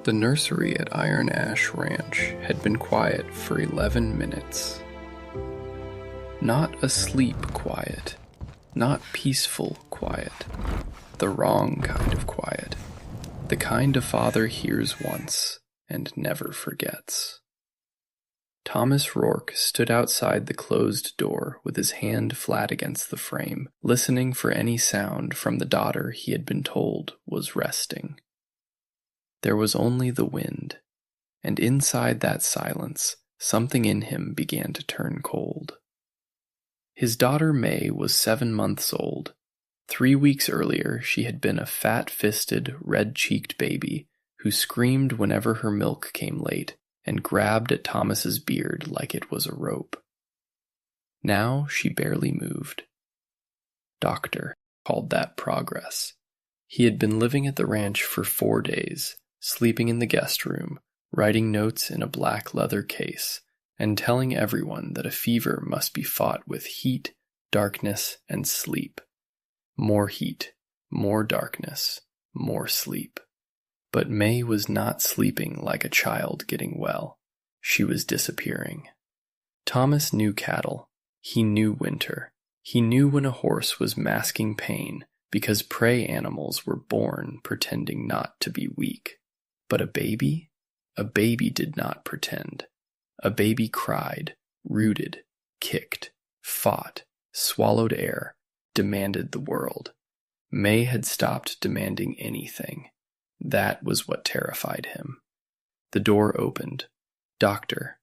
The nursery at Iron Ash Ranch had been quiet for 11 minutes. Not asleep quiet, not peaceful quiet, the wrong kind of quiet, the kind a father hears once and never forgets. Thomas Rourke stood outside the closed door with his hand flat against the frame, listening for any sound from the daughter he had been told was resting. There was only the wind, and inside that silence, something in him began to turn cold. His daughter May was 7 months old. 3 weeks earlier, she had been a fat-fisted, red-cheeked baby who screamed whenever her milk came late and grabbed at Thomas's beard like it was a rope. Now she barely moved. Doctor called that progress. He had been living at the ranch for 4 days, sleeping in the guest room, writing notes in a black leather case, and telling everyone that a fever must be fought with heat, darkness, and sleep. More heat, more darkness, more sleep. But May was not sleeping like a child getting well. She was disappearing. Thomas knew cattle. He knew winter. He knew when a horse was masking pain because prey animals were born pretending not to be weak. But a baby? A baby did not pretend. A baby cried, rooted, kicked, fought, swallowed air, demanded the world. May had stopped demanding anything. That was what terrified him. The door opened. Doctor.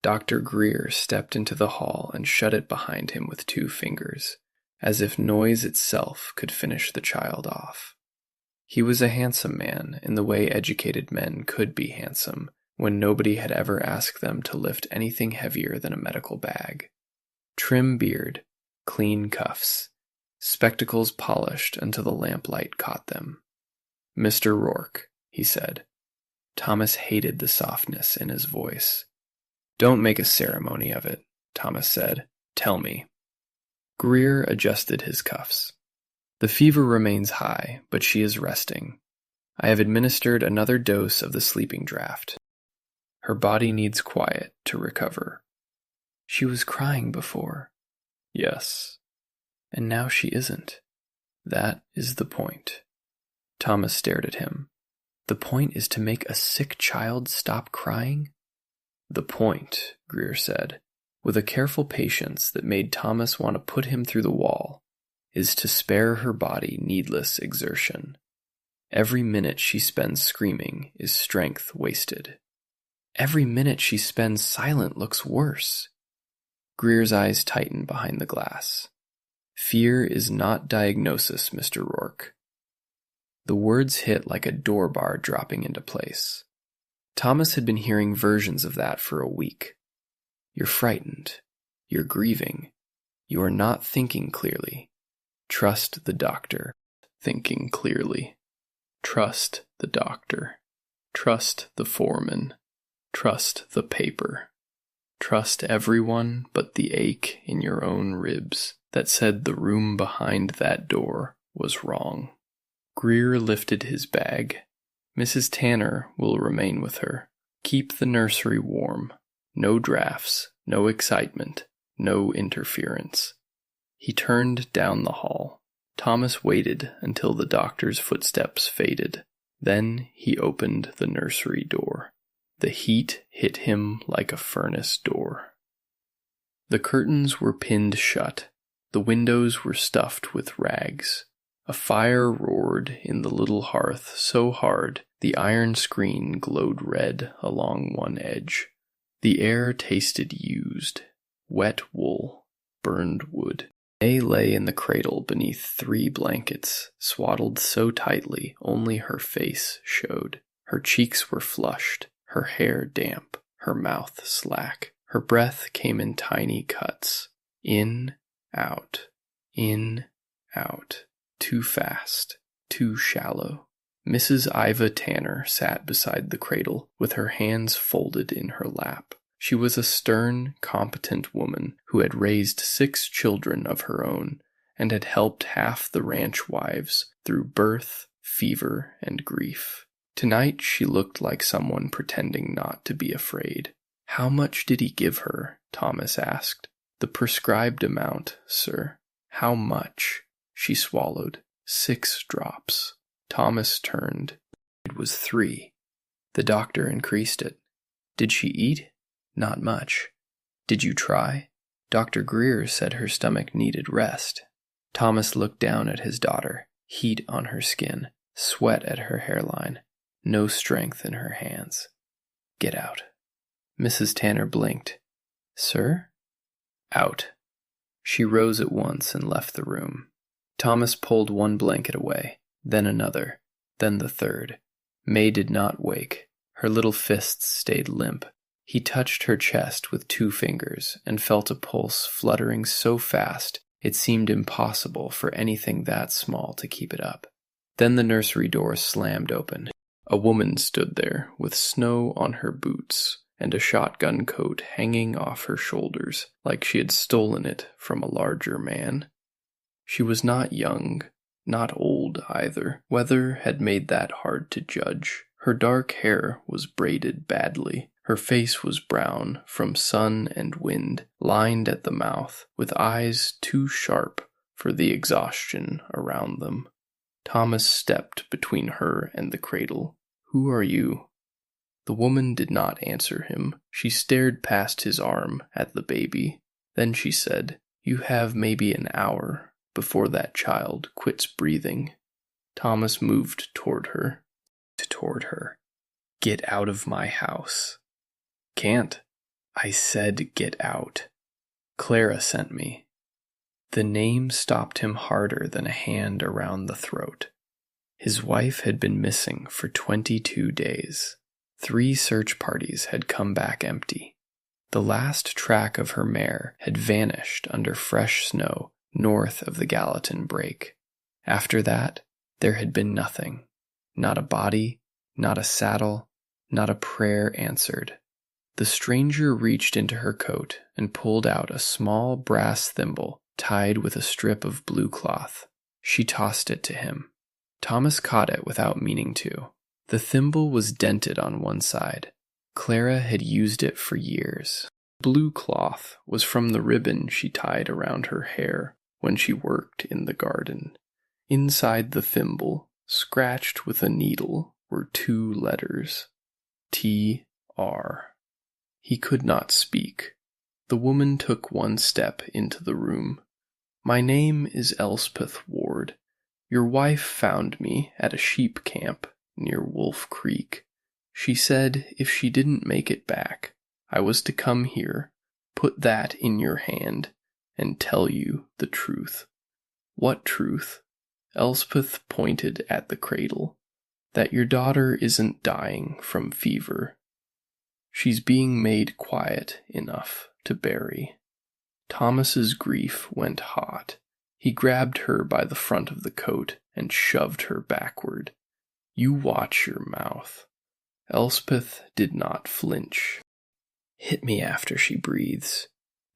Dr. Greer stepped into the hall and shut it behind him with 2 fingers, as if noise itself could finish the child off. He was a handsome man in the way educated men could be handsome when nobody had ever asked them to lift anything heavier than a medical bag. Trim beard, clean cuffs, spectacles polished until the lamplight caught them. Mr. Rourke, he said. Thomas hated the softness in his voice. Don't make a ceremony of it, Thomas said. Tell me. Greer adjusted his cuffs. The fever remains high, but she is resting. I have administered another dose of the sleeping draught. Her body needs quiet to recover. She was crying before. Yes. And now she isn't. That is the point. Thomas stared at him. The point is to make a sick child stop crying? The point, Greer said, with a careful patience that made Thomas want to put him through the wall, is to spare her body needless exertion. Every minute she spends screaming is strength wasted. Every minute she spends silent looks worse. Greer's eyes tightened behind the glass. Fear is not diagnosis, Mr. Rourke. The words hit like a door bar dropping into place. Thomas had been hearing versions of that for a week. You're frightened. You're grieving. You are not thinking clearly. Trust the doctor. Thinking clearly. Trust the doctor. Trust the foreman. Trust the paper. Trust everyone but the ache in your own ribs that said the room behind that door was wrong. Greer lifted his bag. Mrs. Tanner will remain with her. Keep the nursery warm. No drafts, no excitement, no interference. He turned down the hall. Thomas waited until the doctor's footsteps faded. Then he opened the nursery door. The heat hit him like a furnace door. The curtains were pinned shut. The windows were stuffed with rags. A fire roared in the little hearth so hard the iron screen glowed red along one edge. The air tasted used. Wet wool, burned wood. May lay in the cradle beneath 3 blankets, swaddled so tightly only her face showed. Her cheeks were flushed, her hair damp, her mouth slack. Her breath came in tiny cuts. In, out, in, out. Too fast, too shallow. Mrs. Iva Tanner sat beside the cradle with her hands folded in her lap. She was a stern, competent woman who had raised 6 children of her own and had helped half the ranch wives through birth, fever, and grief. Tonight she looked like someone pretending not to be afraid. "How much did he give her?" Thomas asked. "The prescribed amount, sir." "How much?" She swallowed. 6 drops. Thomas turned. It was 3. The doctor increased it. "Did she eat?" "Not much." "Did you try?" "Dr. Greer said her stomach needed rest." Thomas looked down at his daughter, heat on her skin, sweat at her hairline, no strength in her hands. "Get out." Mrs. Tanner blinked. "Sir?" "Out." She rose at once and left the room. Thomas pulled one blanket away, then another, then the third. May did not wake. Her little fists stayed limp. He touched her chest with 2 fingers and felt a pulse fluttering so fast it seemed impossible for anything that small to keep it up. Then the nursery door slammed open. A woman stood there with snow on her boots and a shotgun coat hanging off her shoulders like she had stolen it from a larger man. She was not young, not old either. Weather had made that hard to judge. Her dark hair was braided badly. Her face was brown from sun and wind, lined at the mouth, with eyes too sharp for the exhaustion around them. Thomas stepped between her and the cradle. "Who are you?" The woman did not answer him. She stared past his arm at the baby. Then she said, "You have maybe an hour before that child quits breathing." Thomas moved toward her. "Get out of my house." "Can't." "I said get out. Clara sent me." The name stopped him harder than a hand around the throat. His wife had been missing for 22 days. 3 search parties had come back empty. The last track of her mare had vanished under fresh snow north of the Gallatin Break. After that, there had been nothing. Not a body, not a saddle, not a prayer answered. The stranger reached into her coat and pulled out a small brass thimble tied with a strip of blue cloth. She tossed it to him. Thomas caught it without meaning to. The thimble was dented on one side. Clara had used it for years. Blue cloth was from the ribbon she tied around her hair when she worked in the garden. Inside the thimble, scratched with a needle, were 2 letters. T.R. He could not speak. The woman took 1 step into the room. "My name is Elspeth Ward. Your wife found me at a sheep camp near Wolf Creek. She said if she didn't make it back, I was to come here, put that in your hand, and tell you the truth." "What truth?" Elspeth pointed at the cradle. "That your daughter isn't dying from fever. She's being made quiet enough to bury." Thomas's grief went hot. He grabbed her by the front of the coat and shoved her backward. "You watch your mouth." Elspeth did not flinch. "Hit me after she breathes."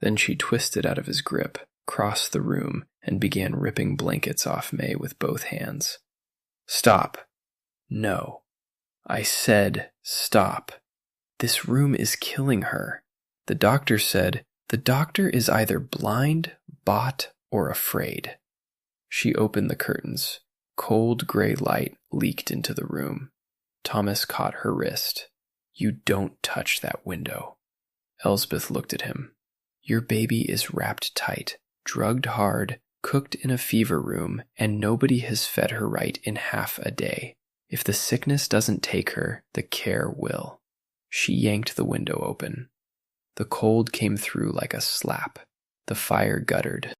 Then she twisted out of his grip, crossed the room, and began ripping blankets off May with both hands. "Stop." "No." "I said stop. This room is killing her. The doctor said, the doctor is either blind, bought, or afraid." She opened the curtains. Cold gray light leaked into the room. Thomas caught her wrist. "You don't touch that window." Elspeth looked at him. "Your baby is wrapped tight, drugged hard, cooked in a fever room, and nobody has fed her right in half a day. If the sickness doesn't take her, the care will." She yanked the window open. The cold came through like a slap. The fire guttered,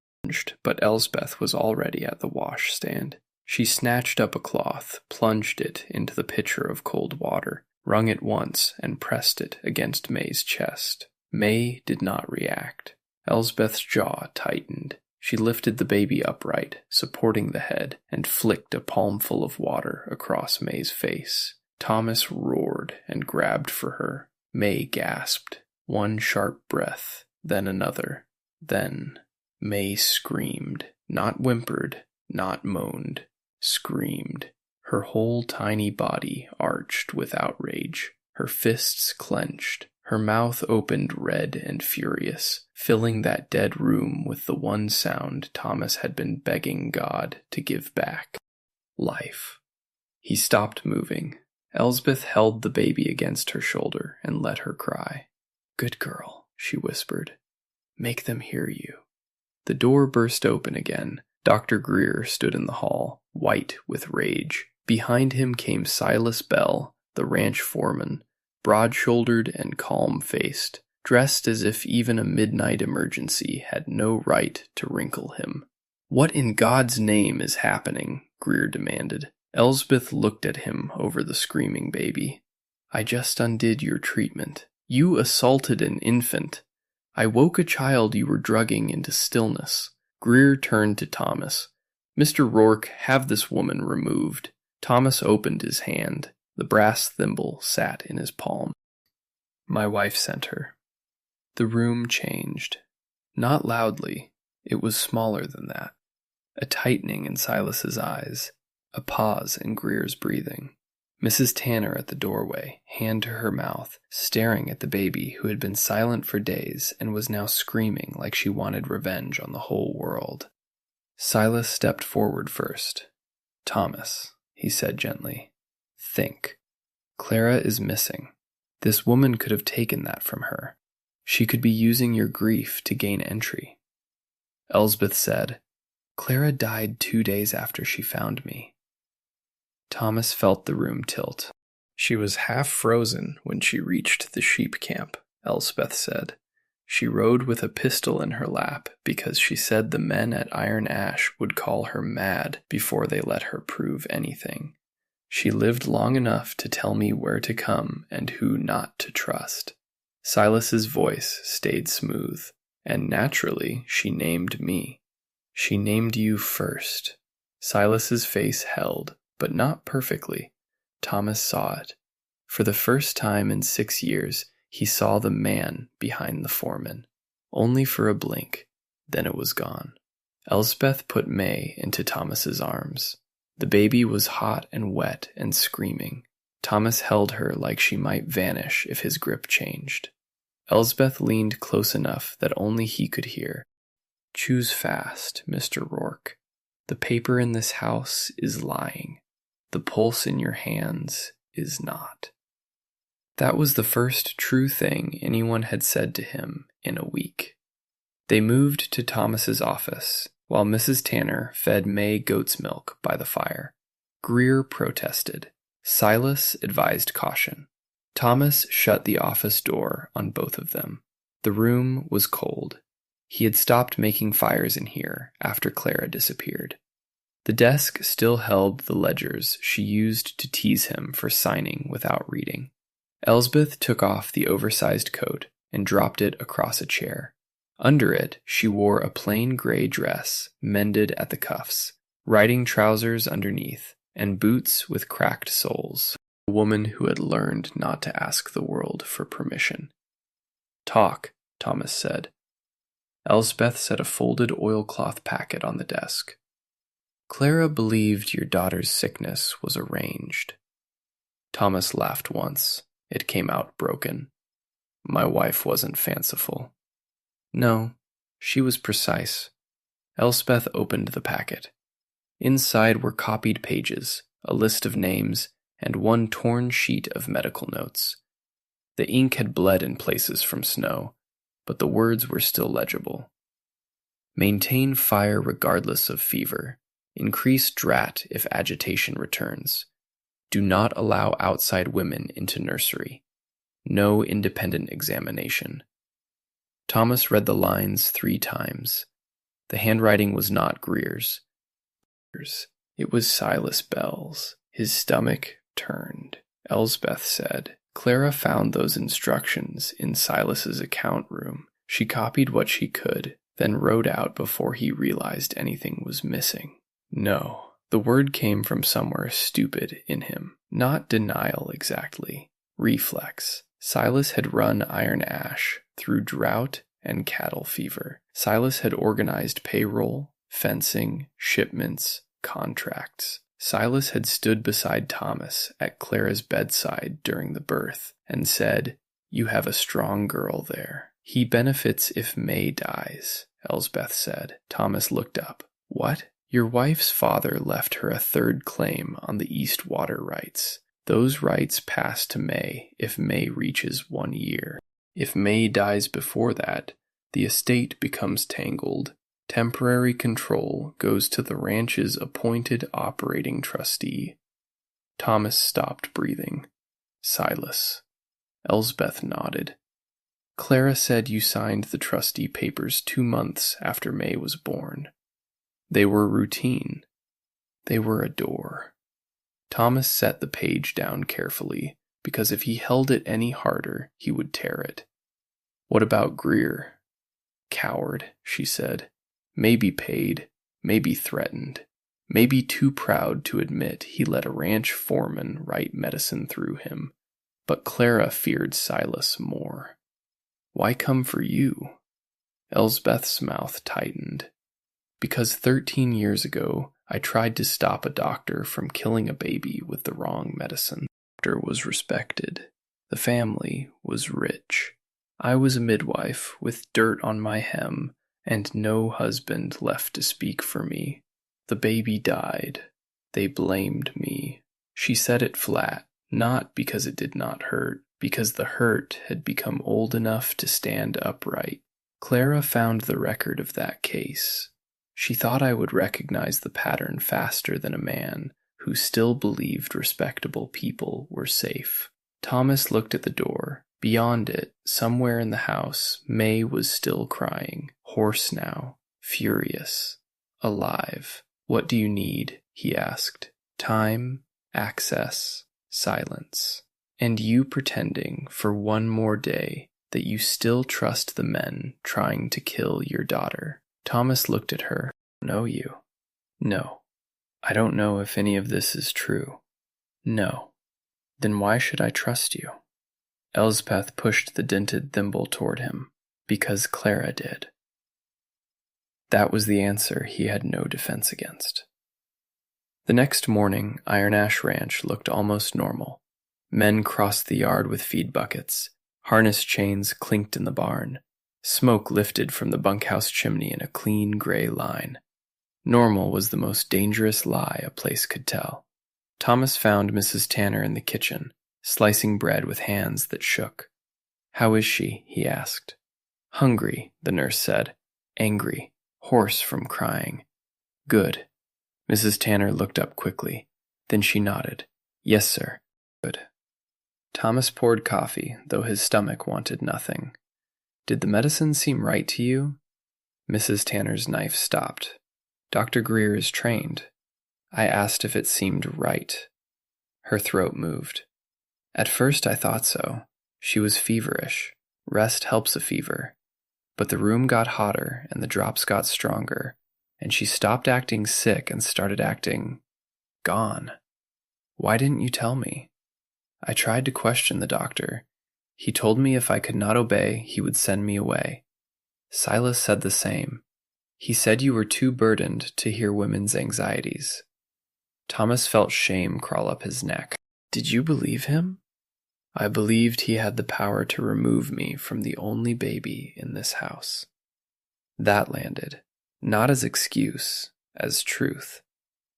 but Elspeth was already at the washstand. She snatched up a cloth, plunged it into the pitcher of cold water, wrung it once, and pressed it against May's chest. May did not react. Elspeth's jaw tightened. She lifted the baby upright, supporting the head, and flicked a palmful of water across May's face. Thomas roared and grabbed for her. May gasped. 1 sharp breath, then another. Then May screamed, not whimpered, not moaned. Screamed. Her whole tiny body arched with outrage, her fists clenched, her mouth opened red and furious, filling that dead room with the one sound Thomas had been begging God to give back: life. He stopped moving. Elsbeth held the baby against her shoulder and let her cry. "Good girl," she whispered. "Make them hear you." The door burst open again. Dr. Greer stood in the hall, white with rage. Behind him came Silas Bell, the ranch foreman, broad-shouldered and calm-faced, dressed as if even a midnight emergency had no right to wrinkle him. "What in God's name is happening?" Greer demanded. Elsbeth looked at him over the screaming baby. "I just undid your treatment. You assaulted an infant. I woke a child you were drugging into stillness." Greer turned to Thomas. "Mr. Rourke, have this woman removed." Thomas opened his hand. The brass thimble sat in his palm. "My wife sent her." The room changed. Not loudly. It was smaller than that. A tightening in Silas's eyes. A pause in Greer's breathing. Mrs. Tanner at the doorway, hand to her mouth, staring at the baby who had been silent for days and was now screaming like she wanted revenge on the whole world. Silas stepped forward first. "Thomas," he said gently, "think. Clara is missing. This woman could have taken that from her. She could be using your grief to gain entry." Elsbeth said, "Clara died 2 days after she found me." Thomas felt the room tilt. "She was half frozen when she reached the sheep camp," Elsbeth said. "She rode with a pistol in her lap because she said the men at Iron Ash would call her mad before they let her prove anything. She lived long enough to tell me where to come and who not to trust." Silas's voice stayed smooth, and naturally she named me. "She named you first." Silas's face held, but not perfectly. Thomas saw it. For the first time in 6 years, he saw the man behind the foreman. Only for a blink, then it was gone. Elsbeth put May into Thomas's arms. The baby was hot and wet and screaming. Thomas held her like she might vanish if his grip changed. Elsbeth leaned close enough that only he could hear. "Choose fast, Mr. Rourke. The paper in this house is lying. The pulse in your hands is not." That was the first true thing anyone had said to him in a week. They moved to Thomas's office, while Mrs. Tanner fed May goat's milk by the fire. Greer protested. Silas advised caution. Thomas shut the office door on both of them. The room was cold. He had stopped making fires in here after Clara disappeared. The desk still held the ledgers she used to tease him for signing without reading. Elsbeth took off the oversized coat and dropped it across a chair. Under it, she wore a plain gray dress, mended at the cuffs, riding trousers underneath, and boots with cracked soles. A woman who had learned not to ask the world for permission. "Talk," Thomas said. Elsbeth set a folded oilcloth packet on the desk. "Clara believed your daughter's sickness was arranged." Thomas laughed once. It came out broken. "My wife wasn't fanciful." "No, she was precise." Elsbeth opened the packet. Inside were copied pages, a list of names, and one torn sheet of medical notes. The ink had bled in places from snow, but the words were still legible. "Maintain fire regardless of fever. Increase draught if agitation returns. Do not allow outside women into nursery. No independent examination." Thomas read the lines 3 times. The handwriting was not Greer's. It was Silas Bell's. His stomach turned. Elsbeth said, "Clara found those instructions in Silas's account room. She copied what she could, then wrote out before he realized anything was missing." No, the word came from somewhere stupid in him. Not denial exactly. Reflex. Silas had run Iron Ash through drought and cattle fever. Silas had organized payroll, fencing, shipments, contracts. Silas had stood beside Thomas at Clara's bedside during the birth and said, "You have a strong girl there. He benefits if May dies," Elsbeth said. Thomas looked up. "What? Your wife's father left her a third claim on the East water rights. Those rights pass to May if May reaches 1 year. If May dies before that, the estate becomes tangled. Temporary control goes to the ranch's appointed operating trustee." Thomas stopped breathing. "Silas." Elsbeth nodded. "Clara said you signed the trustee papers 2 months after May was born. They were routine. They were a door." Thomas set the page down carefully, because if he held it any harder, he would tear it. "What about Greer?" "Coward," she said. "Maybe paid, maybe threatened, maybe too proud to admit he let a ranch foreman write medicine through him. But Clara feared Silas more." "Why come for you?" Elsbeth's mouth tightened. "Because 13 years ago, I tried to stop a doctor from killing a baby with the wrong medicine. The doctor was respected. The family was rich. I was a midwife with dirt on my hem and no husband left to speak for me. The baby died. They blamed me." She said it flat, not because it did not hurt, because the hurt had become old enough to stand upright. Clara found the record of that case. She thought I would recognize the pattern faster than a man who still believed respectable people were safe. Thomas looked at the door. Beyond it, somewhere in the house, May was still crying, hoarse now, furious, alive. "What do you need?" he asked. "Time, access, silence. And you pretending for one more day that you still trust the men trying to kill your daughter." Thomas looked at her. "Know you?" "No. I don't know if any of this is true." "No. Then why should I trust you?" Elsbeth pushed the dented thimble toward him. "Because Clara did." That was the answer he had no defense against. The next morning, Iron Ash Ranch looked almost normal. Men crossed the yard with feed buckets. Harness chains clinked in the barn. Smoke lifted from the bunkhouse chimney in a clean gray line. Normal was the most dangerous lie a place could tell. Thomas found Mrs. Tanner in the kitchen, slicing bread with hands that shook. "How is she?" he asked. "Hungry," the nurse said. "Angry. Hoarse from crying." "Good." Mrs. Tanner looked up quickly. Then she nodded. "Yes, sir." "Good." Thomas poured coffee, though his stomach wanted nothing. "Did the medicine seem right to you?" Mrs. Tanner's knife stopped. "Dr. Greer is trained." I asked if it seemed right. Her throat moved. "At first I thought so. She was feverish. Rest helps a fever. But the room got hotter and the drops got stronger, and she stopped acting sick and started acting gone. Why didn't you tell me?" I tried to question the doctor. He told me if I could not obey, he would send me away. Silas said the same. He said you were too burdened to hear women's anxieties. Thomas felt shame crawl up his neck. "Did you believe him?" "I believed he had the power to remove me from the only baby in this house." That landed, not as excuse, as truth.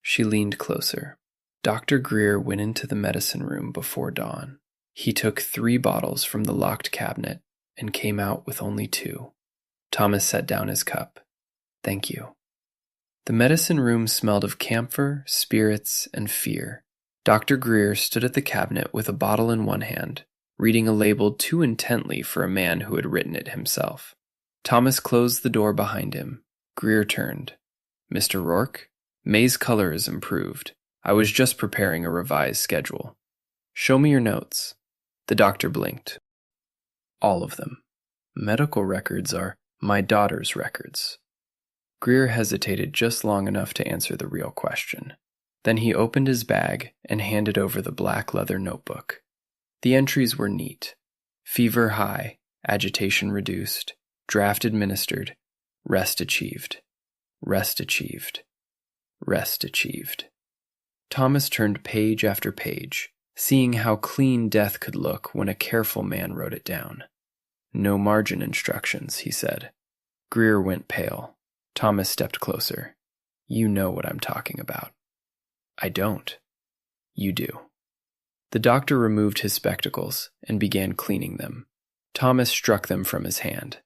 She leaned closer. Dr. Greer went into the medicine room before dawn. He took 3 bottles from the locked cabinet and came out with only 2. Thomas set down his cup. "Thank you." The medicine room smelled of camphor, spirits, and fear. Dr. Greer stood at the cabinet with a bottle in one hand, reading a label too intently for a man who had written it himself. Thomas closed the door behind him. Greer turned. "Mr. Rourke, May's color is improved. I was just preparing a revised schedule. Show me your notes." The doctor blinked. "All of them. Medical records are my daughter's records." Greer hesitated just long enough to answer the real question. Then he opened his bag and handed over the black leather notebook. The entries were neat. Fever high, agitation reduced, draft administered, rest achieved, rest achieved, rest achieved. Thomas turned page after page, seeing how clean death could look when a careful man wrote it down. No margin instructions, he said. Greer went pale. Thomas stepped closer. You know what I'm talking about. I don't. You do. The doctor removed his spectacles and began cleaning them. Thomas struck them from his hand.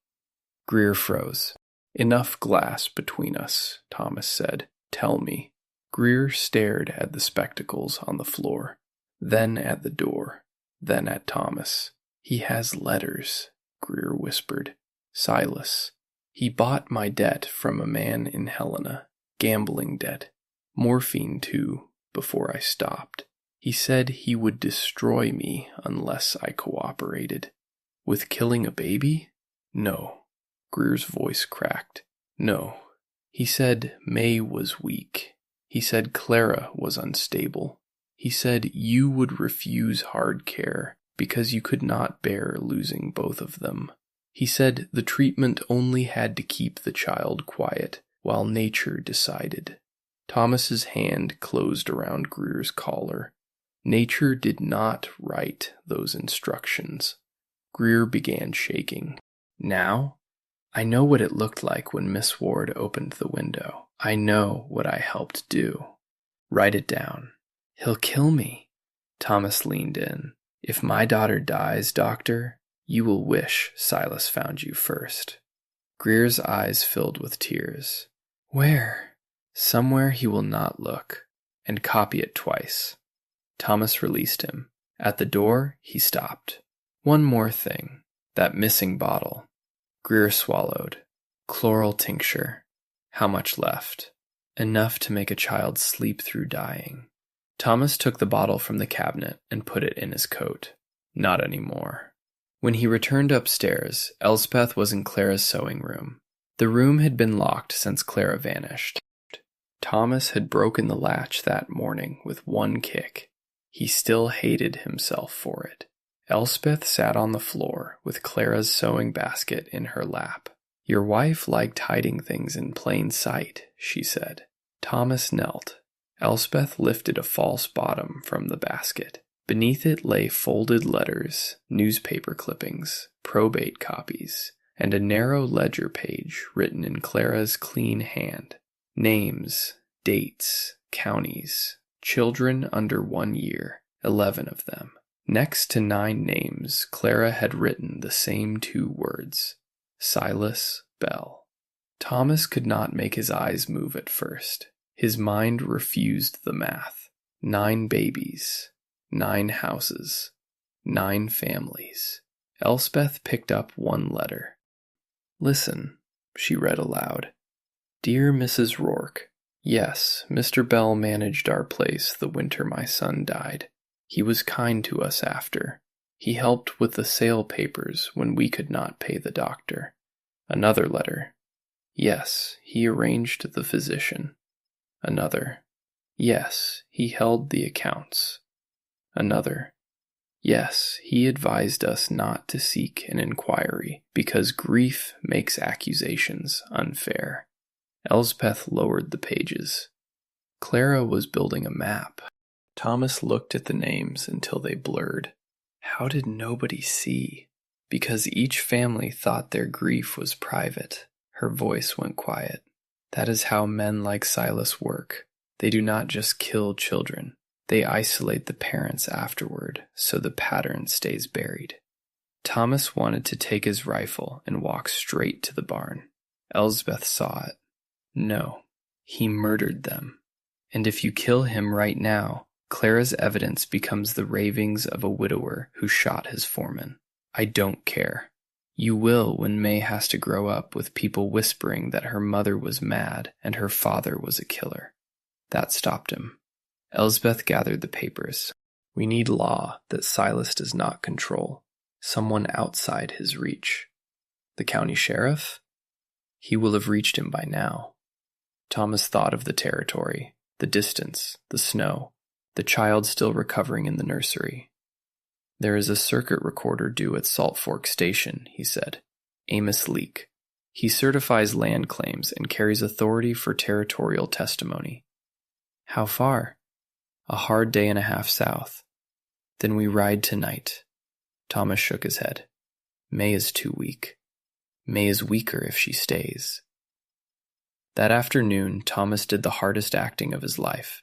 Greer froze. Enough glass between us, Thomas said. Tell me. Greer stared at the spectacles on the floor, then at the door, then at Thomas. He has letters, Greer whispered. Silas. He bought my debt from a man in Helena. Gambling debt. Morphine, too, before I stopped. He said he would destroy me unless I cooperated. With killing a baby? No. Greer's voice cracked. No. He said May was weak. He said Clara was unstable. He said you would refuse hard care because you could not bear losing both of them. He said the treatment only had to keep the child quiet while nature decided. Thomas's hand closed around Greer's collar. Nature did not write those instructions. Greer began shaking. Now? I know what it looked like when Miss Ward opened the window. I know what I helped do. Write it down. He'll kill me. Thomas leaned in. If my daughter dies, doctor, you will wish Silas found you first. Greer's eyes filled with tears. Where? Somewhere he will not look, and copy it twice. Thomas released him. At the door, he stopped. One more thing. That missing bottle. Greer swallowed. Chloral tincture. How much left? Enough to make a child sleep through dying. Thomas took the bottle from the cabinet and put it in his coat. Not anymore. When he returned upstairs, Elspeth was in Clara's sewing room. The room had been locked since Clara vanished. Thomas had broken the latch that morning with one kick. He still hated himself for it. Elspeth sat on the floor with Clara's sewing basket in her lap. Your wife liked hiding things in plain sight, she said. Thomas knelt. Elspeth lifted a false bottom from the basket. Beneath it lay folded letters, newspaper clippings, probate copies, and a narrow ledger page written in Clara's clean hand. Names, dates, counties, children under 1 year, 11 of them. Next to 9 names, Clara had written the same 2 words, Silas Bell. Thomas could not make his eyes move at first. His mind refused the math. 9 babies, 9 houses, 9 families. Elspeth picked up one letter. Listen, she read aloud. Dear Mrs. Rourke, yes, Mr. Bell managed our place the winter my son died. He was kind to us after. He helped with the sale papers when we could not pay the doctor. Another letter. Yes, he arranged the physician. Another. Yes, he held the accounts. Another. Yes, he advised us not to seek an inquiry because grief makes accusations unfair. Elspeth lowered the pages. Clara was building a map. Thomas looked at the names until they blurred. How did nobody see? Because each family thought their grief was private. Her voice went quiet. That is how men like Silas work. They do not just kill children. They isolate the parents afterward, so the pattern stays buried. Thomas wanted to take his rifle and walk straight to the barn. Elsbeth saw it. No, he murdered them. And if you kill him right now, Clara's evidence becomes the ravings of a widower who shot his foreman. I don't care. You will when May has to grow up with people whispering that her mother was mad and her father was a killer. That stopped him. Elsbeth gathered the papers. We need law that Silas does not control. Someone outside his reach. The county sheriff? He will have reached him by now. Thomas thought of the territory, the distance, the snow, the child still recovering in the nursery. There is a circuit recorder due at Salt Fork Station, he said. Amos Leake. He certifies land claims and carries authority for territorial testimony. How far? A hard day and a half south. Then we ride tonight. Thomas shook his head. May is too weak. May is weaker if she stays. That afternoon, Thomas did the hardest acting of his life.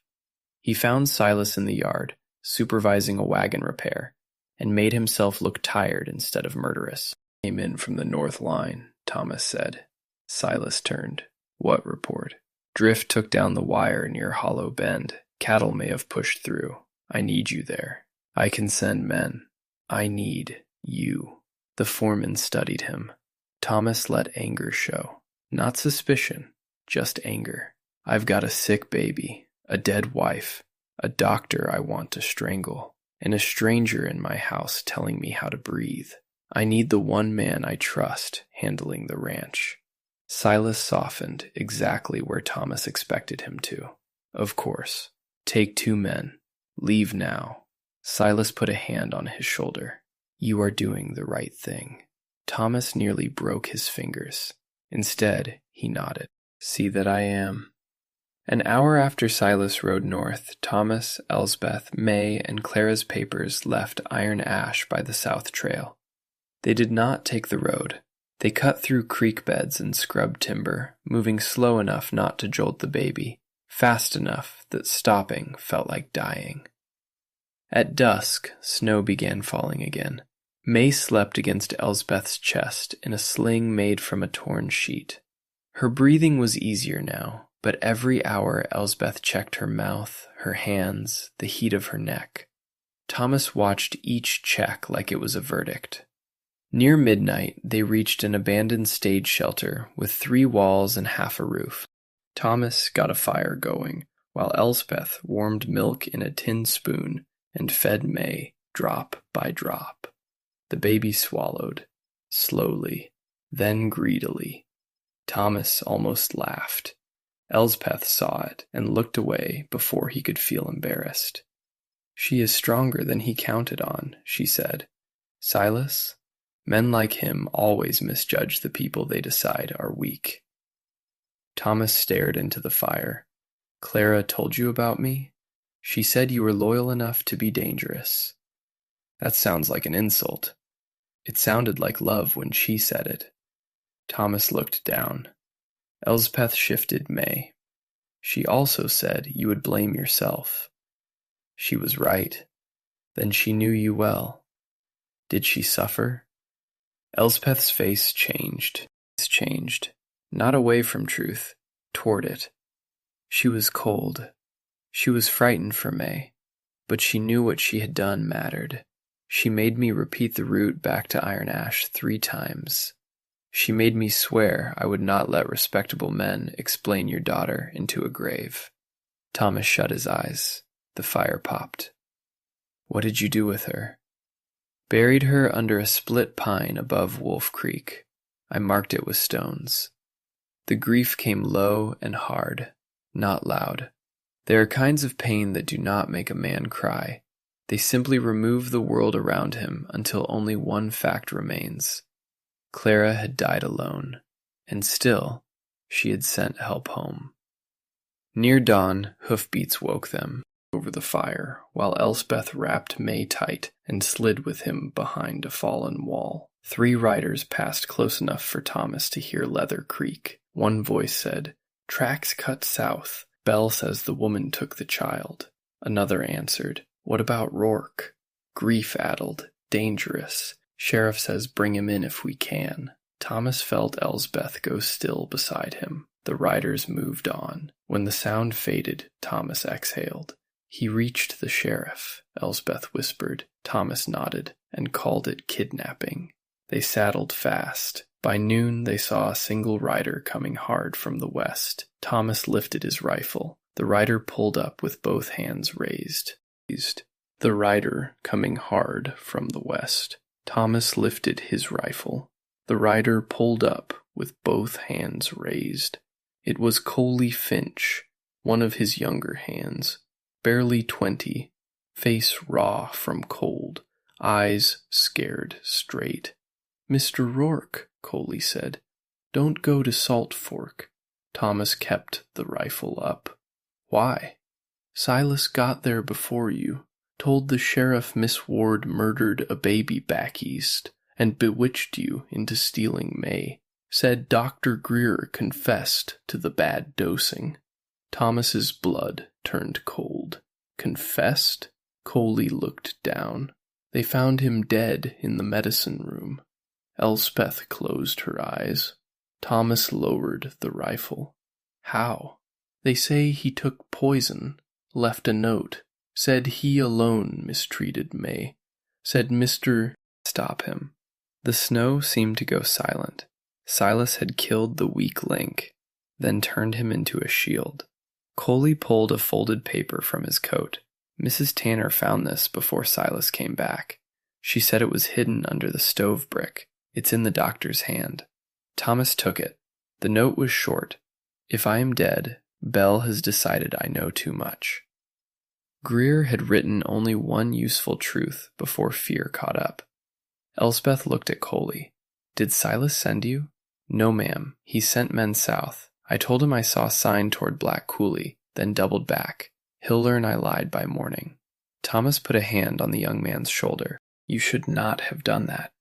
He found Silas in the yard, supervising a wagon repair, and made himself look tired instead of murderous. Came in from the north line, Thomas said. Silas turned. What report? Drift took down the wire near Hollow Bend. Cattle may have pushed through. I need you there. I can send men. I need you. The foreman studied him. Thomas let anger show. Not suspicion, just anger. I've got a sick baby, a dead wife, a doctor I want to strangle, and a stranger in my house telling me how to breathe. I need the one man I trust handling the ranch. Silas softened exactly where Thomas expected him to. Of course. Take 2 men. Leave now. Silas put a hand on his shoulder. You are doing the right thing. Thomas nearly broke his fingers. Instead, he nodded. See that I am. An hour after Silas rode north, Thomas, Elsbeth, May, and Clara's papers left Iron Ash by the south trail. They did not take the road. They cut through creek beds and scrubbed timber, moving slow enough not to jolt the baby, fast enough that stopping felt like dying. At dusk, snow began falling again. May slept against Elsbeth's chest in a sling made from a torn sheet. Her breathing was easier now, but every hour Elsbeth checked her mouth, her hands, the heat of her neck. Thomas watched each check like it was a verdict. Near midnight, they reached an abandoned stage shelter with 3 walls and half a roof. Thomas got a fire going, while Elsbeth warmed milk in a tin spoon and fed May drop by drop. The baby swallowed, slowly, then greedily. Thomas almost laughed. Elsbeth saw it and looked away before he could feel embarrassed. She is stronger than he counted on, she said. Silas? Men like him always misjudge the people they decide are weak. Thomas stared into the fire. Clara told you about me? She said you were loyal enough to be dangerous. That sounds like an insult. It sounded like love when she said it. Thomas looked down. Elsbeth shifted May. She also said you would blame yourself. She was right. Then she knew you well. Did she suffer? Elsbeth's face changed. Not away from truth, toward it. She was cold. She was frightened for May, but she knew what she had done mattered. She made me repeat the route back to Iron Ash 3 times. She made me swear I would not let respectable men explain your daughter into a grave. Thomas shut his eyes. The fire popped. What did you do with her? Buried her under a split pine above Wolf Creek. I marked it with stones. The grief came low and hard, not loud. There are kinds of pain that do not make a man cry. They simply remove the world around him until only one fact remains. Clara had died alone, and still, she had sent help home. Near dawn, hoofbeats woke them over the fire, while Elsbeth wrapped May tight and slid with him behind a fallen wall. 3 riders passed close enough for Thomas to hear leather creak. One voice said, "Tracks cut south. Bell says the woman took the child." Another answered, "What about Rourke? Grief-addled, dangerous. Sheriff says bring him in if we can." Thomas felt Elsbeth go still beside him. The riders moved on. When the sound faded, Thomas exhaled. "He reached the sheriff," Elsbeth whispered. Thomas nodded and called it kidnapping. They saddled fast. By noon they saw a single rider coming hard from the west. Thomas lifted his rifle. The rider pulled up with both hands raised. The rider coming hard from the west. Thomas lifted his rifle. The rider pulled up with both hands raised. It was Coley Finch, one of his younger hands, barely 20, face raw from cold, eyes scared straight. "Mr. Rourke," Coley said, "don't go to Salt Fork." Thomas kept the rifle up. "Why?" Silas got there before you, told the sheriff Miss Ward murdered a baby back east, and bewitched you into stealing May. Said Dr. Greer confessed to the bad dosing. Thomas's blood turned cold. Confessed? Coley looked down. They found him dead in the medicine room. Elspeth closed her eyes. Thomas lowered the rifle. How? They say he took poison, left a note, said he alone mistreated May, said Mr. Stop him. The snow seemed to go silent. Silas had killed the weak link, then turned him into a shield. Coley pulled a folded paper from his coat. Mrs. Tanner found this before Silas came back. She said it was hidden under the stove brick. It's in the doctor's hand. Thomas took it. The note was short. If I am dead, Belle has decided I know too much. Greer had written only one useful truth before fear caught up. Elspeth looked at Coley. Did Silas send you? No, ma'am. He sent men south. I told him I saw sign toward Black Coulee, then doubled back. He'll learn I lied by morning. Thomas put a hand on the young man's shoulder. You should not have done that.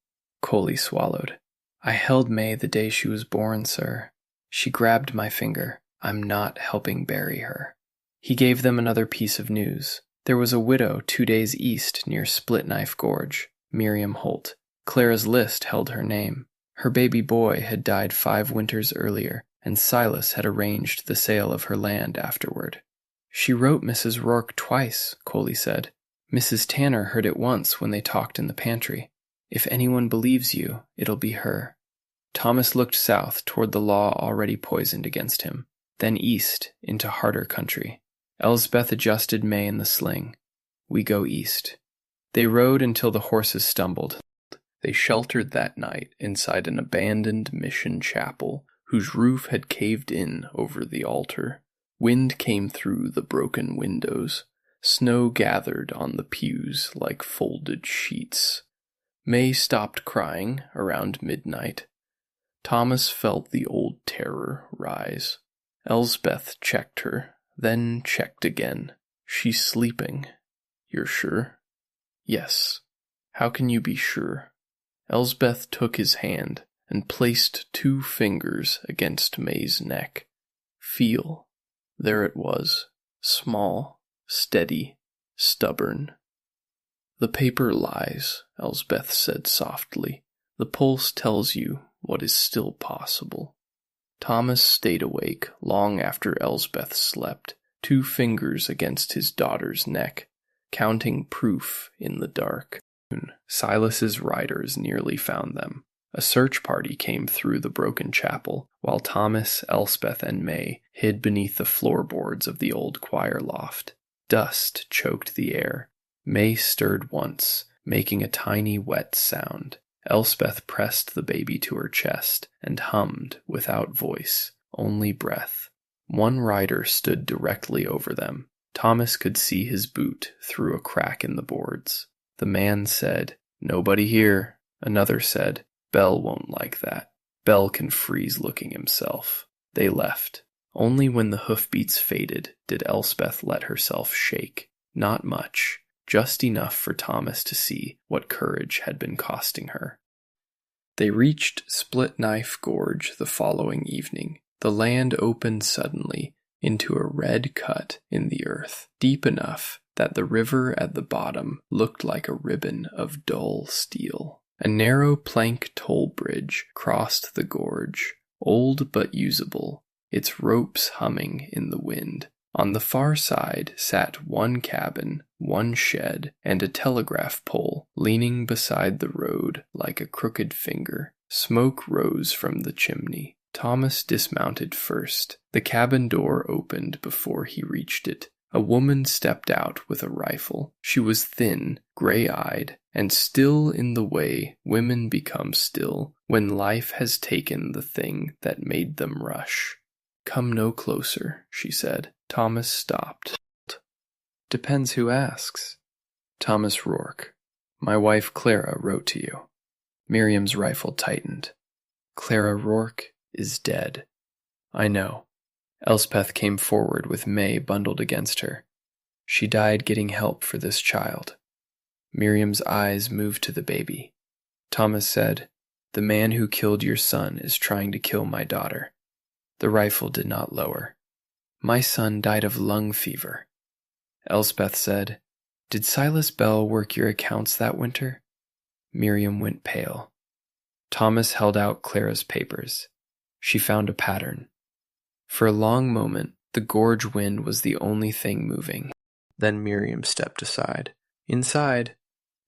Coley swallowed. I held May the day she was born, sir. She grabbed my finger. I'm not helping bury her. He gave them another piece of news. There was a widow 2 days east near Split Knife Gorge, Miriam Holt. Clara's list held her name. Her baby boy had died 5 winters earlier, and Silas had arranged the sale of her land afterward. She wrote Mrs. Rourke twice, Coley said. Mrs. Tanner heard it once when they talked in the pantry. If anyone believes you, it'll be her. Thomas looked south toward the law already poisoned against him, then east into harder country. Elsbeth adjusted May in the sling. We go east. They rode until the horses stumbled. They sheltered that night inside an abandoned mission chapel whose roof had caved in over the altar. Wind came through the broken windows. Snow gathered on the pews like folded sheets. May stopped crying around midnight. Thomas felt the old terror rise. Elsbeth checked her, then checked again. She's sleeping. You're sure? Yes. How can you be sure? Elsbeth took his hand and placed 2 fingers against May's neck. Feel. There it was. Small, steady, stubborn. The paper lies, Elsbeth said softly. The pulse tells you what is still possible. Thomas stayed awake long after Elsbeth slept, 2 fingers against his daughter's neck, counting proof in the dark. Silas's riders nearly found them. A search party came through the broken chapel, while Thomas, Elspeth, and May hid beneath the floorboards of the old choir loft. Dust choked the air. May stirred once, making a tiny wet sound. Elspeth pressed the baby to her chest and hummed without voice, only breath. One rider stood directly over them. Thomas could see his boot through a crack in the boards. The man said, "Nobody here." Another said, "Belle won't like that. Belle can freeze looking himself." They left. Only when the hoofbeats faded did Elspeth let herself shake. Not much, just enough for Thomas to see what courage had been costing her. They reached Split Knife Gorge the following evening. The land opened suddenly into a red cut in the earth, deep enough that the river at the bottom looked like a ribbon of dull steel. A narrow plank toll bridge crossed the gorge, old but usable, its ropes humming in the wind. On the far side sat one cabin, one shed, and a telegraph pole leaning beside the road like a crooked finger. Smoke rose from the chimney. Thomas dismounted first. The cabin door opened before he reached it. A woman stepped out with a rifle. She was thin, gray-eyed, and still in the way women become still when life has taken the thing that made them rush. "Come no closer," she said. Thomas stopped. "Depends who asks." "Thomas Rourke. My wife Clara wrote to you." Miriam's rifle tightened. "Clara Rourke is dead." "I know." Elspeth came forward with May bundled against her. She died getting help for this child. Miriam's eyes moved to the baby. Thomas said, "The man who killed your son is trying to kill my daughter." The rifle did not lower. "My son died of lung fever." Elspeth said, "Did Silas Bell work your accounts that winter?" Miriam went pale. Thomas held out Clara's papers. She found a pattern. For a long moment, the gorge wind was the only thing moving. Then Miriam stepped aside. Inside,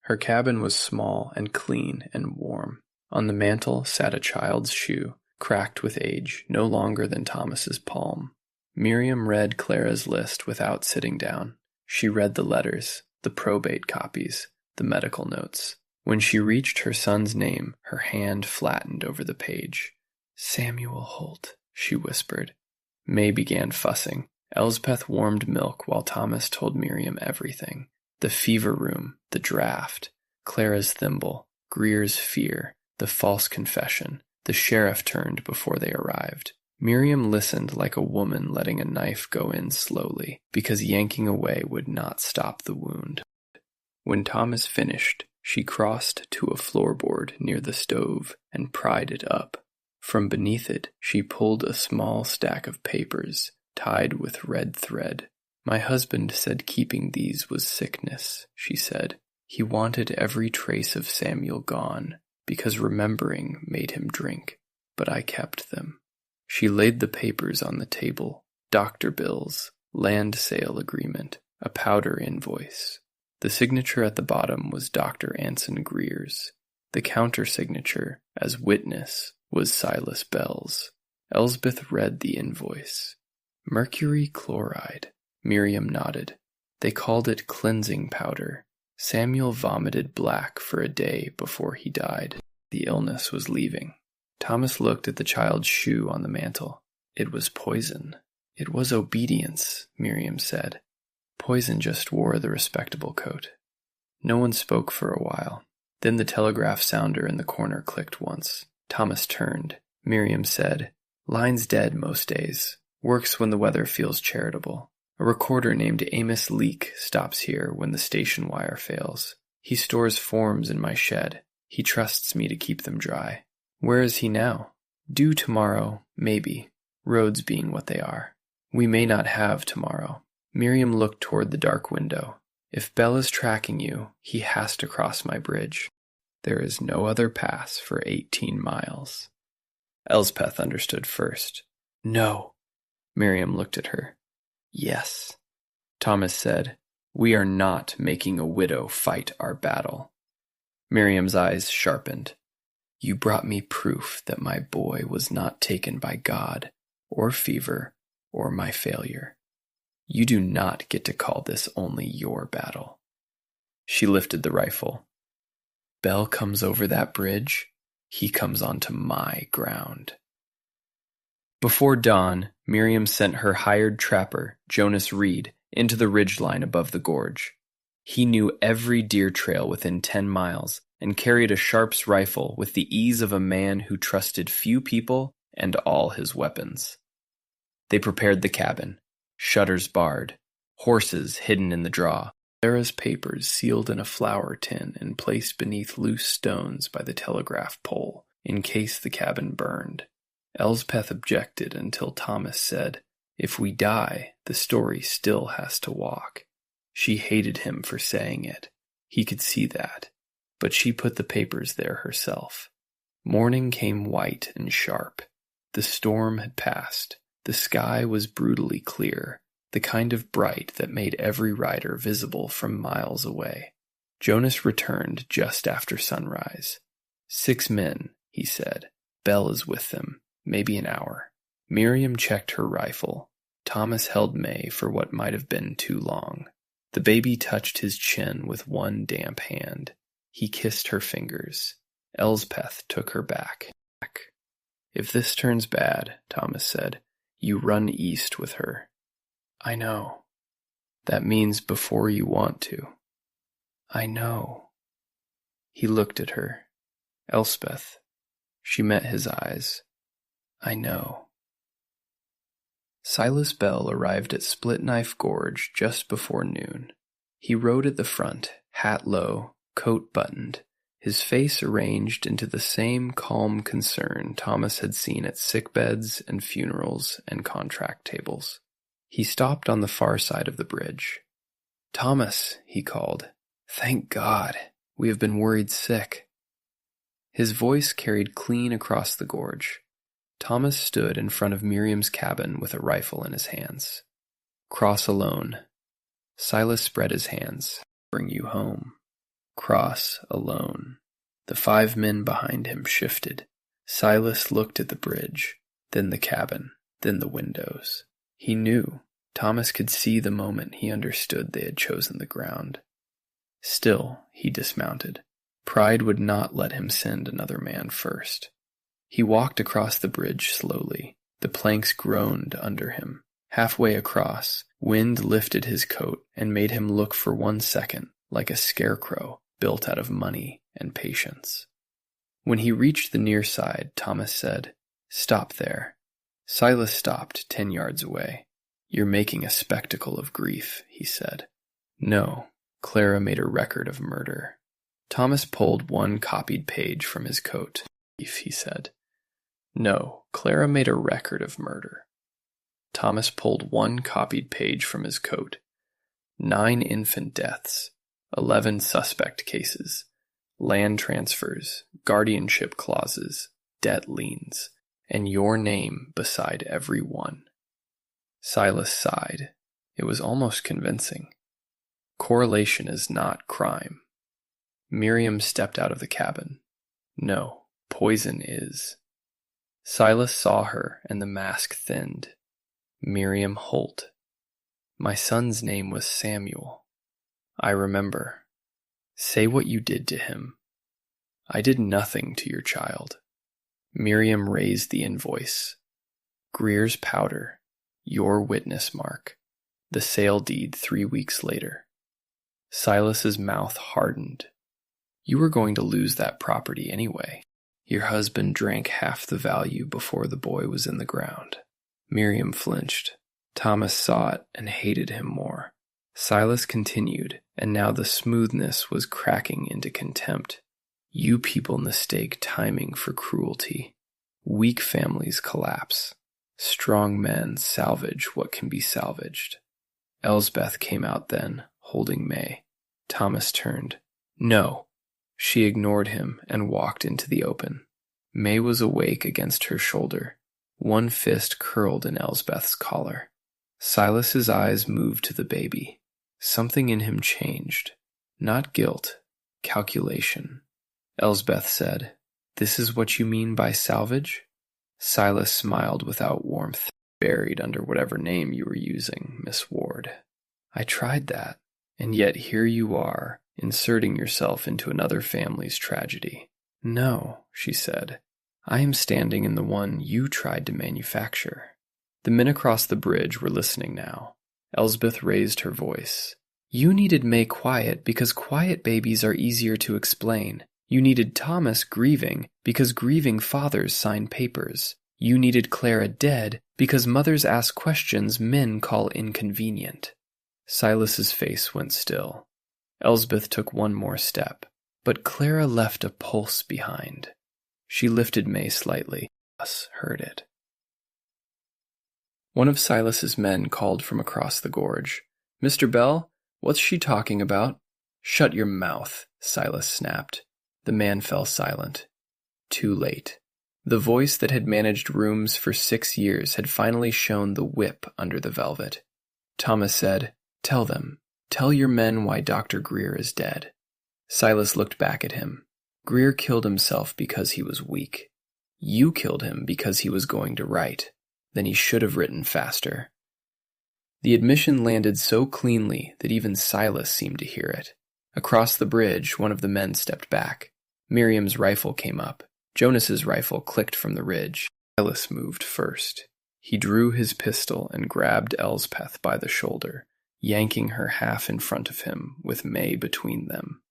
her cabin was small and clean and warm. On the mantel sat a child's shoe, cracked with age, no longer than Thomas's palm. Miriam read Clara's list without sitting down. She read the letters, the probate copies, the medical notes. When she reached her son's name, her hand flattened over the page. "Samuel Holt," she whispered. May began fussing. Elspeth warmed milk while Thomas told Miriam everything. The fever room, the draught, Clara's thimble, Greer's fear, the false confession. The sheriff turned before they arrived. Miriam listened like a woman letting a knife go in slowly, because yanking away would not stop the wound. When Thomas finished, she crossed to a floorboard near the stove and pried it up. From beneath it, she pulled a small stack of papers, tied with red thread. "My husband said keeping these was sickness," she said. "He wanted every trace of Samuel gone, because remembering made him drink, but I kept them." She laid the papers on the table, doctor bills, land sale agreement, a powder invoice. The signature at the bottom was Dr. Anson Greer's. The counter-signature, as witness, was Silas Bell's. Elsbeth read the invoice. "Mercury chloride." Miriam nodded. "They called it cleansing powder. Samuel vomited black for a day before he died. The illness was leaving." Thomas looked at the child's shoe on the mantel. "It was poison." "It was obedience," Miriam said. "Poison just wore the respectable coat." No one spoke for a while. Then the telegraph sounder in the corner clicked once. Thomas turned. Miriam said, "Line's dead most days. Works when the weather feels charitable. A recorder named Amos Leake stops here when the station wire fails. He stores forms in my shed. He trusts me to keep them dry." "Where is he now?" "Due tomorrow, maybe, roads being what they are. We may not have tomorrow." Miriam looked toward the dark window. "If Bell is tracking you, he has to cross my bridge. There is no other pass for 18 miles. Elspeth understood first. "No." Miriam looked at her. "Yes." Thomas said, "We are not making a widow fight our battle." Miriam's eyes sharpened. "You brought me proof that my boy was not taken by God, or fever, or my failure. You do not get to call this only your battle." She lifted the rifle. "Bell comes over that bridge, he comes onto my ground." Before dawn, Miriam sent her hired trapper, Jonas Reed, into the ridgeline above the gorge. He knew every deer trail within 10 miles and carried a Sharps rifle with the ease of a man who trusted few people and all his weapons. They prepared the cabin, shutters barred, horses hidden in the draw, Sarah's papers sealed in a flour tin and placed beneath loose stones by the telegraph pole in case the cabin burned. Elspeth objected until Thomas said, "If we die, the story still has to walk." She hated him for saying it. He could see that. But she put the papers there herself. Morning came white and sharp. The storm had passed. The sky was brutally clear, the kind of bright that made every rider visible from miles away. Jonas returned just after sunrise. 6 men, he said. Bell is with them, maybe an hour. Miriam checked her rifle. Thomas held May for what might have been too long. The baby touched his chin with one damp hand. He kissed her fingers. Elspeth took her back. "If this turns bad," Thomas said, "you run east with her." "I know." "That means before you want to." "I know." He looked at her. "Elspeth." She met his eyes. "I know." Silas Bell arrived at Split Knife Gorge just before noon. He rode at the front, hat low, coat buttoned, his face arranged into the same calm concern Thomas had seen at sickbeds and funerals and contract tables. He stopped on the far side of the bridge. "Thomas," he called, "thank God, we have been worried sick." His voice carried clean across the gorge. Thomas stood in front of Miriam's cabin with a rifle in his hands. "Cross alone." Silas spread his hands. "Bring you home." "Cross alone." The 5 men behind him shifted. Silas looked at the bridge, then the cabin, then the windows. He knew. Thomas could see the moment he understood they had chosen the ground. Still, he dismounted. Pride would not let him send another man first. He walked across the bridge slowly. The planks groaned under him. Halfway across, wind lifted his coat and made him look for 1 second like a scarecrow built out of money and patience. When he reached the near side, Thomas said, "Stop there." Silas stopped 10 yards away. "You're making a spectacle of grief," he said. "No, Clara made a record of murder." Thomas pulled 1 copied page from his coat. He said, "No, Clara made a record of murder." Thomas pulled 1 copied page from his coat. 9 infant deaths, 11 suspect cases, land transfers, guardianship clauses, debt liens, and your name beside every one. Silas sighed. It was almost convincing. Correlation is not crime. Miriam stepped out of the cabin. No, poison is. Silas saw her, and the mask thinned. Miriam Holt. My son's name was Samuel. I remember. Say what you did to him. I did nothing to your child. Miriam raised the invoice. Greer's powder, your witness mark, the sale deed 3 weeks later. Silas's mouth hardened. You were going to lose that property anyway. Your husband drank half the value before the boy was in the ground. Miriam flinched. Thomas saw it and hated him more. Silas continued, and now the smoothness was cracking into contempt. You people mistake timing for cruelty. Weak families collapse. Strong men salvage what can be salvaged. Elsbeth came out then, holding May. Thomas turned. No. She ignored him and walked into the open. May was awake against her shoulder. 1 fist curled in Elsbeth's collar. Silas's eyes moved to the baby. Something in him changed. Not guilt, calculation. Elsbeth said, This is what you mean by salvage? Silas smiled without warmth. Buried under whatever name you were using, Miss Ward. I tried that, and yet here you are, inserting yourself into another family's tragedy. No, she said. I am standing in the one you tried to manufacture. The men across the bridge were listening now. Elsbeth raised her voice. You needed May quiet because quiet babies are easier to explain. You needed Thomas grieving because grieving fathers sign papers. You needed Clara dead because mothers ask questions men call inconvenient. Silas's face went still. Elsbeth took one more step, but Clara left a pulse behind. She lifted May slightly. Us heard it. One of Silas's men called from across the gorge. Mr. Bell, what's she talking about? Shut your mouth, Silas snapped. The man fell silent. Too late. The voice that had managed rooms for 6 years had finally shown the whip under the velvet. Thomas said, Tell them. Tell your men why Dr. Greer is dead. Silas looked back at him. Greer killed himself because he was weak. You killed him because he was going to write. Then he should have written faster. The admission landed so cleanly that even Silas seemed to hear it. Across the bridge, one of the men stepped back. Miriam's rifle came up. Jonas's rifle clicked from the ridge. Silas moved first. He drew his pistol and grabbed Elsbeth by the shoulder, yanking her half in front of him with May between them.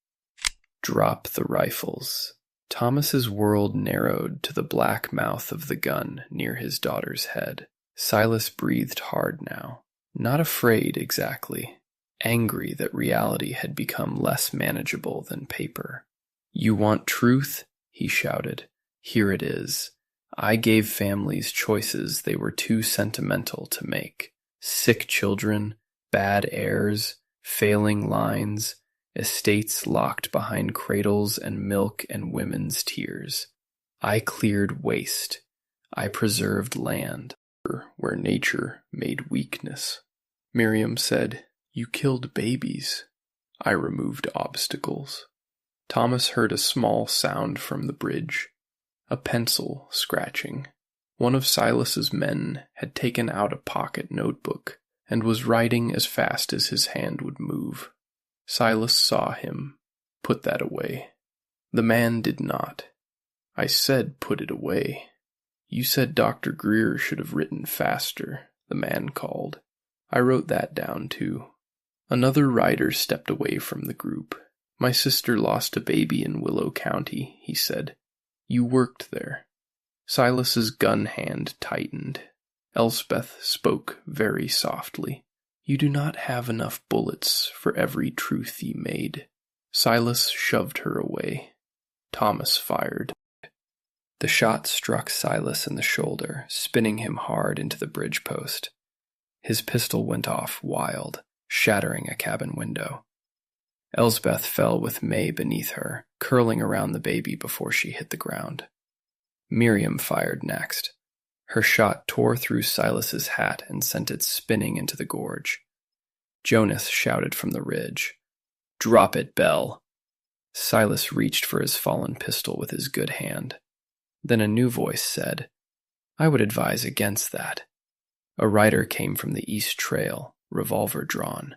Drop the rifles. Thomas's world narrowed to the black mouth of the gun near his daughter's head. Silas breathed hard now, not afraid exactly, angry that reality had become less manageable than paper. "You want truth?" he shouted. "Here it is. I gave families choices they were too sentimental to make. Sick children, bad heirs, failing lines, estates locked behind cradles and milk and women's tears. I cleared waste. I preserved land where nature made weakness." Miriam said, "You killed babies." "I removed obstacles." Thomas heard a small sound from the bridge, a pencil scratching. One of Silas's men had taken out a pocket notebook and was writing as fast as his hand would move. Silas saw him. "Put that away." The man did not. "I said put it away." "You said Dr. Greer should have written faster," the man called. "I wrote that down too." Another rider stepped away from the group. "My sister lost a baby in Willow County," he said. "You worked there." Silas's gun hand tightened. Elspeth spoke very softly. "You do not have enough bullets for every truth ye made." Silas shoved her away. Thomas fired. The shot struck Silas in the shoulder, spinning him hard into the bridge post. His pistol went off wild, shattering a cabin window. Elsbeth fell with May beneath her, curling around the baby before she hit the ground. Miriam fired next. Her shot tore through Silas's hat and sent it spinning into the gorge. Jonas shouted from the ridge, "Drop it, Bell!" Silas reached for his fallen pistol with his good hand. Then a new voice said, "I would advise against that." A rider came from the east trail, revolver drawn.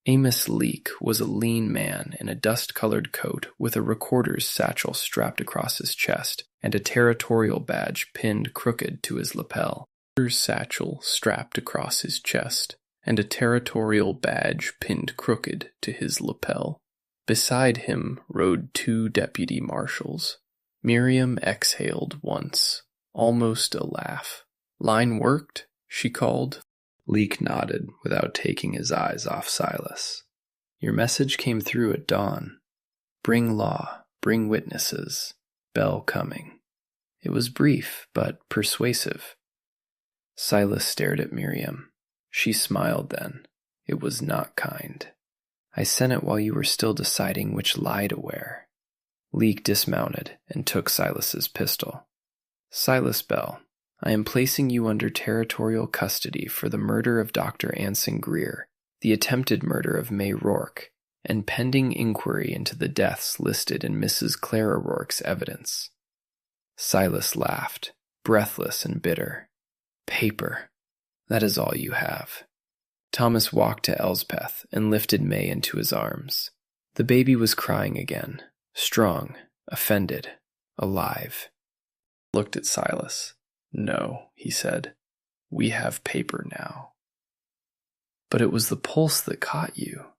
Amos Leake was a lean man in a dust-colored coat with a recorder's satchel strapped across his chest and a territorial badge pinned crooked to his lapel. Satchel strapped across his chest and a territorial badge pinned crooked to his lapel. Beside him rode two deputy marshals. Miriam exhaled once, almost a laugh. "Line worked?" she called. Leake nodded without taking his eyes off Silas. "Your message came through at dawn. Bring law, bring witnesses, Bell coming." It was brief, but persuasive. Silas stared at Miriam. She smiled then. It was not kind. "I sent it while you were still deciding which lie to wear." Leake dismounted and took Silas's pistol. "Silas Bell, I am placing you under territorial custody for the murder of Dr. Anson Greer, the attempted murder of May Rourke, and pending inquiry into the deaths listed in Mrs. Clara Rourke's evidence." Silas laughed, breathless and bitter. "Paper. That is all you have." Thomas walked to Elspeth and lifted May into his arms. The baby was crying again, strong, offended, alive. Looked at Silas. "No," he said. "We have paper now." "But it was the pulse that caught you."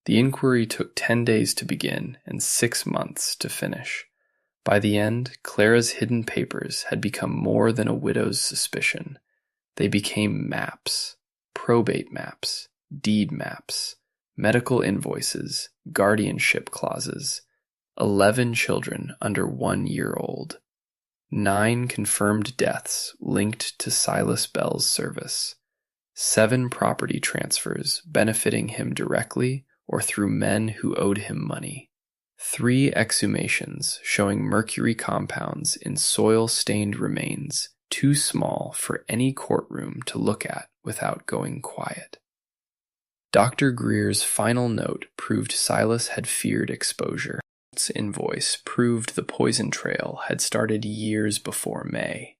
The inquiry took 10 days to begin and 6 months to finish. By the end, Clara's hidden papers had become more than a widow's suspicion. They became maps, probate maps, deed maps, medical invoices, guardianship clauses, 11 children under 1 year old, 9 confirmed deaths linked to Silas Bell's service, 7 property transfers benefiting him directly or through men who owed him money, 3 exhumations showing mercury compounds in soil-stained remains too small for any courtroom to look at without going quiet. Dr. Greer's final note proved Silas had feared exposure. Its invoice proved the poison trail had started years before May.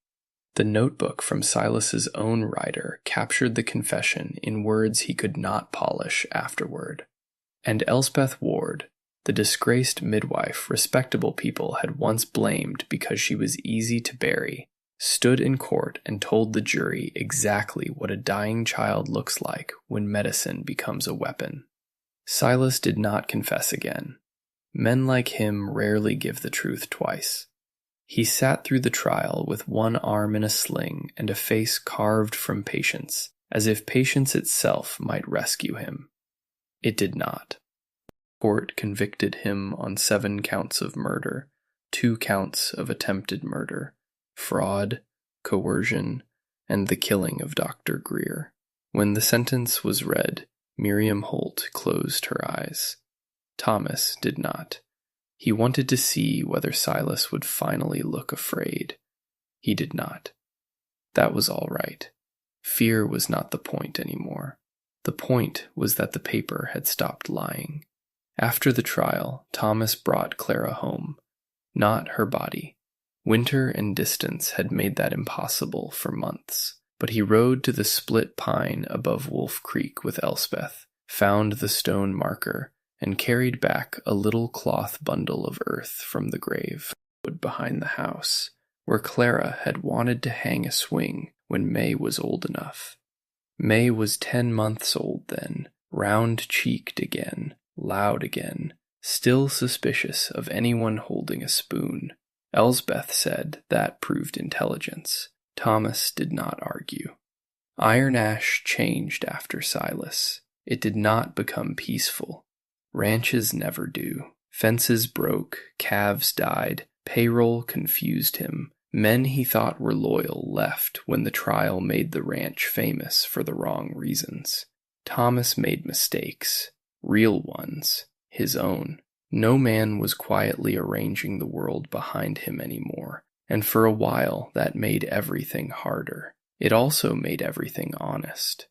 The notebook from Silas's own writer captured the confession in words he could not polish afterward. And Elspeth Ward, the disgraced midwife respectable people had once blamed because she was easy to bury, stood in court and told the jury exactly what a dying child looks like when medicine becomes a weapon. Silas did not confess again. Men like him rarely give the truth twice. He sat through the trial with one arm in a sling and a face carved from patience, as if patience itself might rescue him. It did not. Court convicted him on 7 counts of murder, 2 counts of attempted murder, fraud, coercion, and the killing of Dr. Greer. When the sentence was read, Miriam Holt closed her eyes. Thomas did not. He wanted to see whether Silas would finally look afraid. He did not. That was all right. Fear was not the point anymore. The point was that the paper had stopped lying. After the trial, Thomas brought Clara home. Not her body. Winter and distance had made that impossible for months. But he rode to the split pine above Wolf Creek with Elspeth, found the stone marker, and carried back a little cloth bundle of earth from the grave behind the house, where Clara had wanted to hang a swing when May was old enough. May was 10 months old then, round-cheeked again, loud again, still suspicious of anyone holding a spoon. Elsbeth said that proved intelligence. Thomas did not argue. Iron Ash changed after Silas. It did not become peaceful. Ranches never do. Fences broke, calves died, payroll confused him. Men he thought were loyal left when the trial made the ranch famous for the wrong reasons. Thomas made mistakes, real ones, his own. No man was quietly arranging the world behind him anymore. And for a while that made everything harder. It also made everything honest.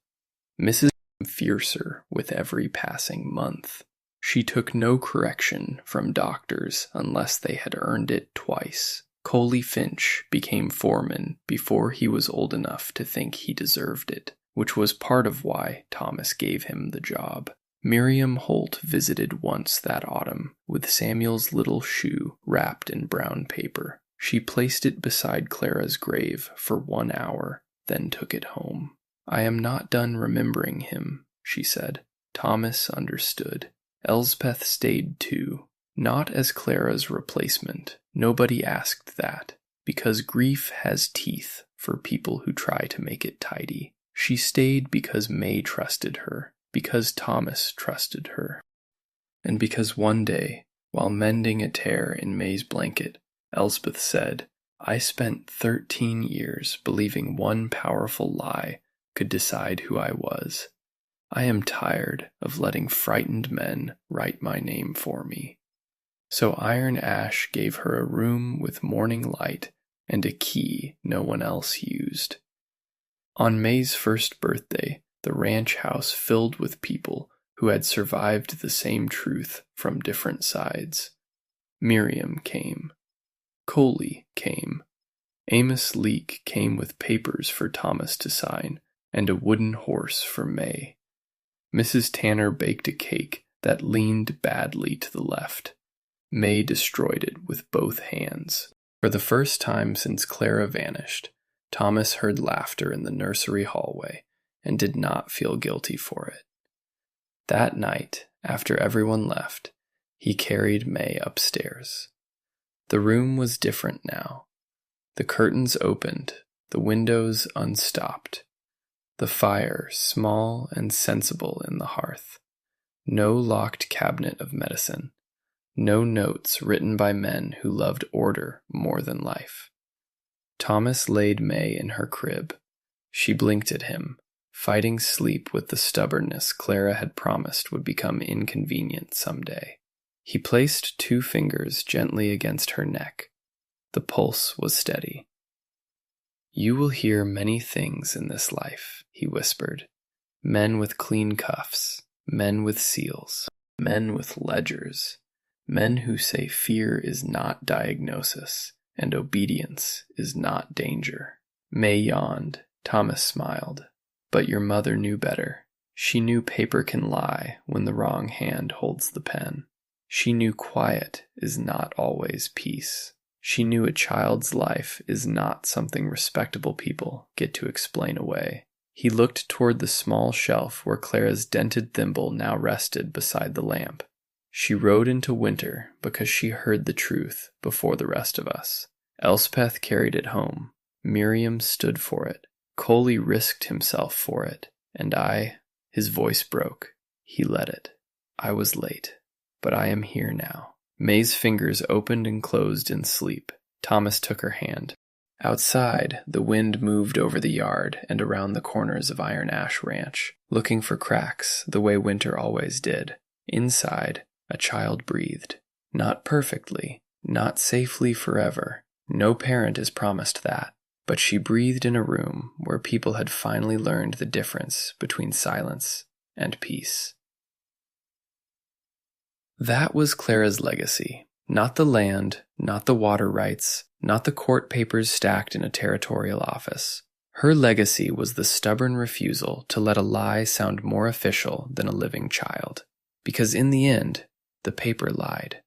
Mrs. fiercer with every passing month. She took no correction from doctors unless they had earned it twice. Coley Finch became foreman before he was old enough to think he deserved it, which was part of why Thomas gave him the job. Miriam Holt visited once that autumn with Samuel's little shoe wrapped in brown paper. She placed it beside Clara's grave for 1 hour, then took it home. "I am not done remembering him," she said. Thomas understood. Elsbeth stayed too. Not as Clara's replacement. Nobody asked that, because grief has teeth for people who try to make it tidy. She stayed because May trusted her, because Thomas trusted her. And because one day, while mending a tear in May's blanket, Elspeth said, "I spent 13 years believing one powerful lie could decide who I was. I am tired of letting frightened men write my name for me." So Iron Ash gave her a room with morning light and a key no one else used. On May's first birthday, the ranch house filled with people who had survived the same truth from different sides. Miriam came. Coley came. Amos Leake came with papers for Thomas to sign, and a wooden horse for May. Mrs. Tanner baked a cake that leaned badly to the left. May destroyed it with both hands. For the first time since Clara vanished, Thomas heard laughter in the nursery hallway and did not feel guilty for it. That night, after everyone left, he carried May upstairs. The room was different now. The curtains opened, the windows unstopped, the fire small and sensible in the hearth. No locked cabinet of medicine. No notes written by men who loved order more than life. Thomas laid May in her crib. She blinked at him, fighting sleep with the stubbornness Clara had promised would become inconvenient someday. He placed 2 fingers gently against her neck. The pulse was steady. "You will hear many things in this life," he whispered. "Men with clean cuffs, men with seals, men with ledgers, men who say fear is not diagnosis and obedience is not danger." May yawned. Thomas smiled. "But your mother knew better. She knew paper can lie when the wrong hand holds the pen. She knew quiet is not always peace. She knew a child's life is not something respectable people get to explain away." He looked toward the small shelf where Clara's dented thimble now rested beside the lamp. "She rode into winter because she heard the truth before the rest of us. Elspeth carried it home. Miriam stood for it. Coley risked himself for it. And I, his voice broke. He let it. I was late. But I am here now. May's fingers opened and closed in sleep. Thomas took her hand. Outside, the wind moved over the yard and around the corners of Iron Ash Ranch, looking for cracks the way winter always did. Inside, a child breathed. Not perfectly, not safely forever. No parent is promised that. But she breathed in a room where people had finally learned the difference between silence and peace. That was Clara's legacy. Not the land, not the water rights, not the court papers stacked in a territorial office. Her legacy was the stubborn refusal to let a lie sound more official than a living child. Because in the end, the paper lied.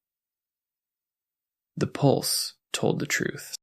The Pulse told the truth.